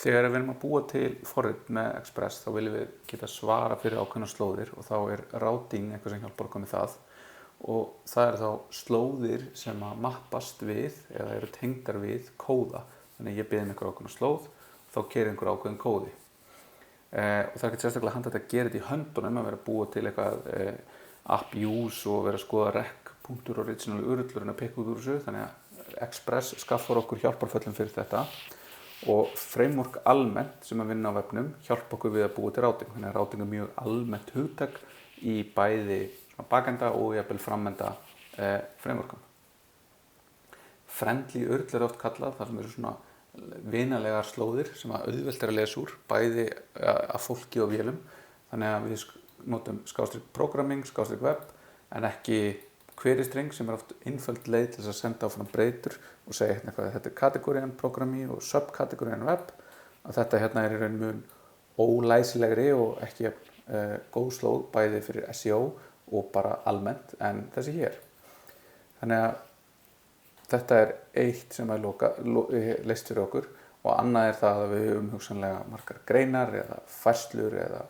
Þegar við erum að búa til forrit með Express þá viljum við geta svara fyrir ákveðna slóðir og þá er routing eitthvað sem hjálpar okkur með það og það eru þá slóðir sem að mappast við eða eru tengdar við kóða. Þannig ég bið einhver ákveðna slóð og þá keyrir einhver ákveðin kóði. Og það er ekki sérstaklega handhægt að gera þetta í höndunum að vera að búa til eitthvað app use og vera að skoða rec.original urlurinn að pikka út úr þessu. Þannig að Express skaffar okkur hjálparföllum fyrir þetta. Og framework almennt sem að vinna á vefnum hjálpa okkur við að búa til routing. Þannig að routing er mjög almennt hugtak í bæði bakenda og jafnvel framenda frameworkum. Friendly URL er oft kallað, þar sem eru svona vinalegar slóðir sem að auðvelt er að lesa úr, bæði af fólki og vélum. Þannig að við notum /programming, /web en ekki query-string sem er oft einföld leið til þess að senda áfram breytur og segja hérna hvað þetta er kategórían programmi og subkategórían web, að þetta hérna er í raun mun ólæsilegri og ekki góð slóð bæði fyrir SEO og bara almennt en þessi hér. Þannig að þetta er eitt sem er leyst fyrir okkur og annað er það að við höfum hugsanlega margar greinar eða færslur eða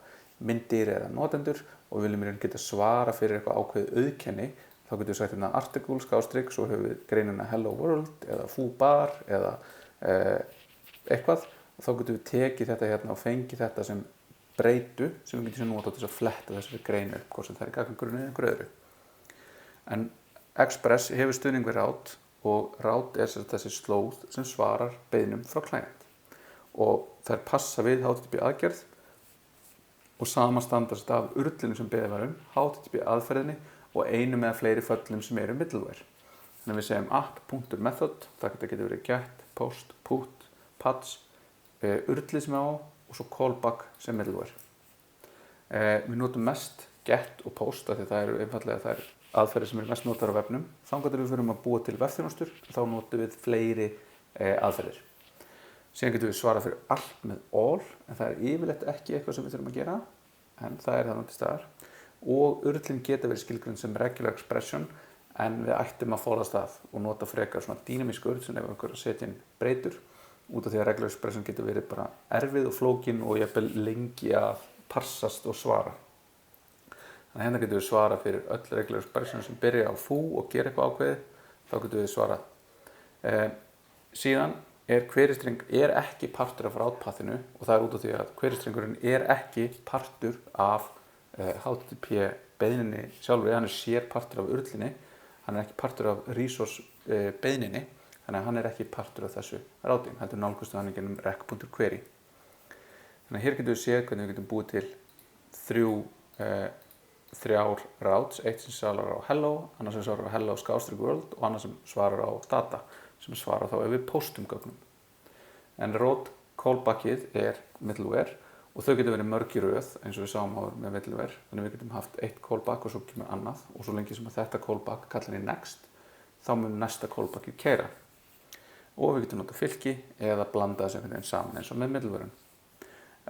myndir eða notendur og við viljum í raun geta svara fyrir eitthvað ákveðið auðkenni. Þá getum við sagt hérna article, /, svo höfum við greinina hello world eða foobar eða eitthvað og þá getum við tekið þetta hérna og fengið þetta sem breytu sem við getum notað til að fletta þessari greinu upp, hvort sem það er í gagnagrunni eða einhverju öðru. En Express hefur stuðning við route og route er þessi slóð sem svarar beiðnum frá client og þær passa við HTTP aðgerð og samanstandast af urlinu sem beðið var HTTP aðferðinni og einum eða fleiri föllum sem eru middleware. Þannig að við segjum app.method, það getur verið get, post, put, patch, urlið sem á og svo callback sem middleware. Við notum mest get og post af því það eru einfallega þær aðferðir sem eru mest notaðar á vefnum. Þangað til við förum að búa til vefþjónustur, þá notum við fleiri aðferðir. Síðan getum við svarað fyrir allt með all, en það er yfirleitt ekki eitthvað sem við þurfum að gera, en það er það til staðar. Og urlin geta verið skilgreind sem regular expression en við ættum að forðast það og nota frekar svona dýnamísk url sem ef einhver að setja inn breytur út af því að regular expression getur verið bara erfið og flókin og jafnvel lengi að parsast og svara. Þannig að hérna getum við svarað fyrir öll regular expression sem byrja á foo og gera eitthvað ákveðið, þá getum við svarað. Síðan query-string ekki partur af route-pathinu og það út af því að query-stringurinn ekki partur af HTTP beiðninni sjálfur, hann er sér partur af urlinni, hann er ekki partur af resource beiðninni, þannig að hann er ekki partur af þessu routing, heldur nálgast hann í gegnum rec.query. Þannig að hér getum við séð hvernig við getum búið til þrjár routes, eitt sem svarar á hello, annars sem svarar á hello /world og annars sem svarar á data, sem svarar þá ef við postum gögnum. En route callbackið er middleware og þau getur verið mörg í röð eins og við sáum áður með middleware. Þannig við getum haft eitt callback og svo kemur annað og svo lengi sem að þetta callback kallar í next, þá mun næsta callbackið keyra. Og við getum notað fylki eða blanda þessu einhvern veginn saman eins og með middleware.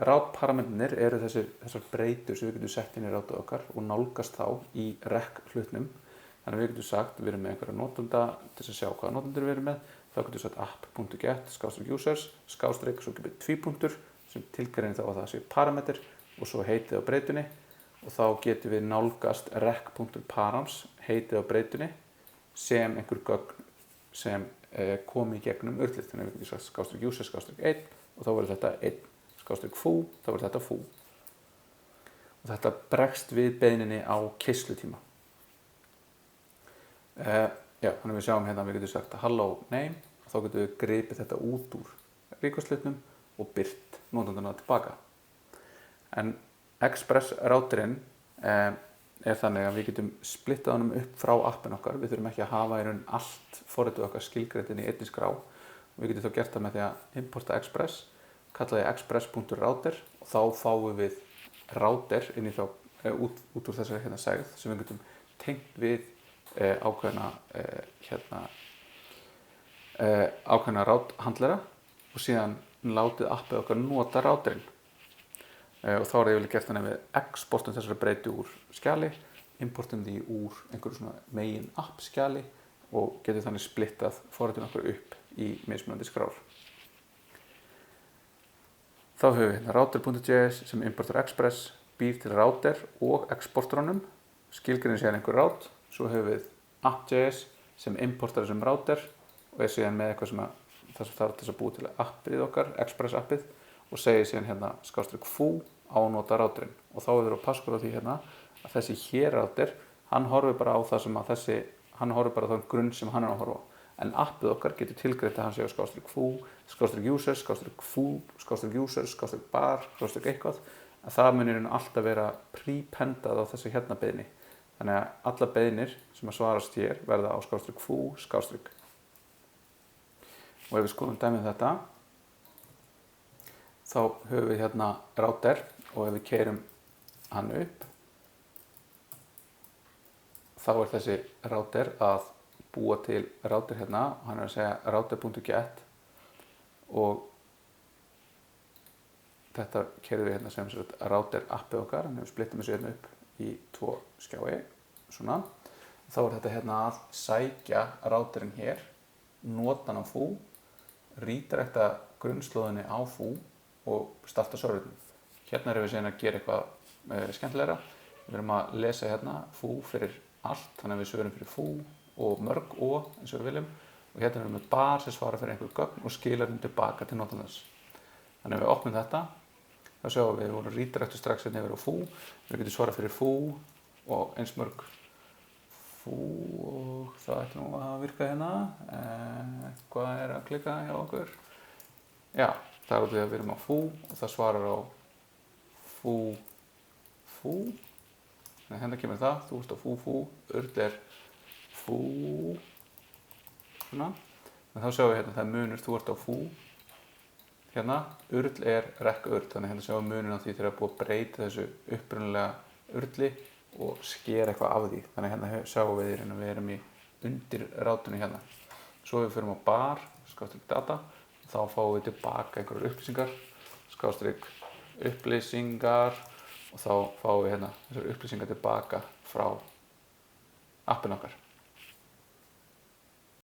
Route parametrarnir eru þessar breytur sem við getum sett inn í route okkar og nálgast þá í rec hlutnum. Þannig við getum sagt við erum með einhverja notenda til að sjá hvaða notendur við erum með. Þá getum við sagt app.get, /users, svo kemur tvípunktur sem tilgreinir þá að það sé parameter og svo heitið á breytunni og þá getum við nálgast rec.params heitið á breytunni sem einhver gögn sem komi í gegnum urlið. Þannig að við getum sagt /users, /1 og þá verður þetta 1, /foo, þá verður þetta foo. Og þetta bregst við beiðninni á keyslutíma. Þannig við sjáum hérna að við getum sagt hello name og þá getum við gripið þetta út úr request-hlutnum og byrt notendana tilbaka. En Express routerinn er þannig að við getum splittað honum upp frá appin okkar. Við þurfum ekki að hafa í raun allt forritið okkar skilgreint inn í einni skrá. Við getum þá gert það með því að importa Express, kalla því express.router og þá fáum við router inn í þá út úr þessari hérna segð sem við getum tengt við ákveðna route handlera og síðan látið appið okkar nota routerinn. Og þá er yfirleitt gert þannig að við exportum þessari breytu úr skjali, importum því úr einhverju svona megin app skjali og getum þannig splittað forritinu okkar upp í mismunandi skrár. Þá höfum við hérna router.js sem importer express býr til router og exportrónum, skilgreinir síðan einhver route. Svo höfum við app.js sem importar þessum router og síðan með eitthvað sem það þarf til að búa til appið okkar, express appið, og segir síðan hérna /foo ánota routerinn. Og þá er passkur á því hérna að þessi hér router, hann horfir bara á það sem að hann horfir bara á þann grunn sem hann er að horfa á. En appið okkar getur tilgreint að hann sé á /foo, /users, /foo, /users, /bar, /eitthvað. En það munir alltaf vera prependað á þessu hérna beiðni. Þannig að alla beiðnir sem að svarast hér verða á /foo, /. Og ef við skoðum dæmið þetta, þá höfum við hérna router og ef við keyrum hann upp, þá er þessi router að búa til router hérna og hann er að segja router.get og þetta keyrum við hérna sem router appið okkar, þannig að við splittum þessu hérna upp í 2 skjái, svona. Þá er þetta hérna að sækja routerinn hér, nota hann á foo, redirecta grunnslóðinni á foo og starta serverinn. Hérna erum við síðan að gera eitthvað skemmtilegra. Við erum að lesa hérna foo fyrir allt, þannig að við svörum fyrir foo og mörg og eins og við viljum. Og hérna erum við með bar sem svarar fyrir einhver gögn og skilar þeim tilbaka til notandans. Þannig að við opnum þetta, þá sjáum við vorum redirectu strax hérna yfir á foo. Við getum svarað fyrir foo og eins mörg foo og það ætti nú að virka hérna. Hvað er að klikka hjá okkur? Já, það er út við að við erum á foo og það svarar á foo. Þannig að hérna kemur það, þú ert á foo, url er foo, svona. En þá sjáum við hérna það er munur, þú ert á foo, hérna, url er rek-url, þannig að hérna sjáum við munur á því þegar það er búið að breyta þessu upprunalega urli og skera eitthvað af því. Þannig að hérna sjáum við að við erum í undir rátunni hérna. Svo við förum á bar, /data, þá fáum við tilbaka einhverjar upplýsingar, /upplýsingar og þá fáum við hérna þessar upplýsingar tilbaka frá appinu okkar.